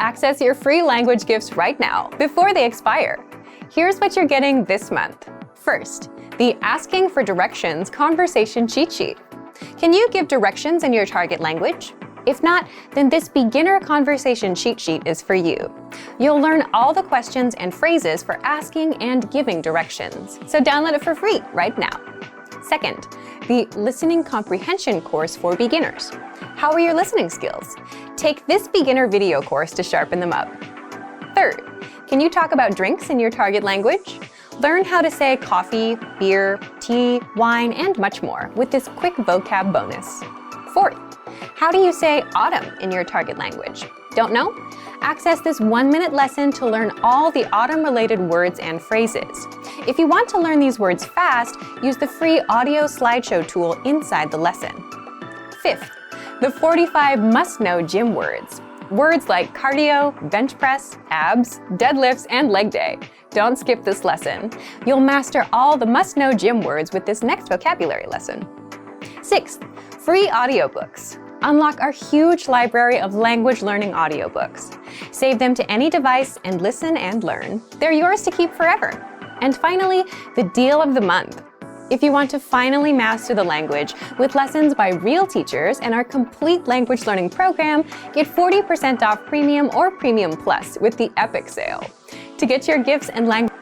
Access your free language gifts right now, before they expire. Here's what you're getting this month. First, the Asking for Directions Conversation Cheat Sheet. Can you give directions in your target language? If not, then this beginner conversation cheat sheet is for you. You'll learn all the questions and phrases for asking and giving directions. So download it for free right now. Second, the Listening Comprehension course for beginners. How are your listening skills? Take this beginner video course to sharpen them up. Third, can you talk about drinks in your target language? Learn how to say coffee, beer, tea, wine, and much more with this quick vocab bonus. Fourth, how do you say autumn in your target language? Don't know? Access this 1-minute lesson to learn all the autumn-related words and phrases. If you want to learn these words fast, use the free audio slideshow tool inside the lesson. Fifth, the 45 must-know gym words. Words like cardio, bench press, abs, deadlifts, and leg day. Don't skip this lesson. You'll master all the must-know gym words with this next vocabulary lesson. Sixth, free audiobooks. Unlock our huge library of language learning audiobooks. Save them to any device and listen and learn. They're yours to keep forever. And finally, the deal of the month. If you want to finally master the language with lessons by real teachers and our complete language learning program, get 40% off Premium or Premium Plus with the Epic sale. To get your gifts and language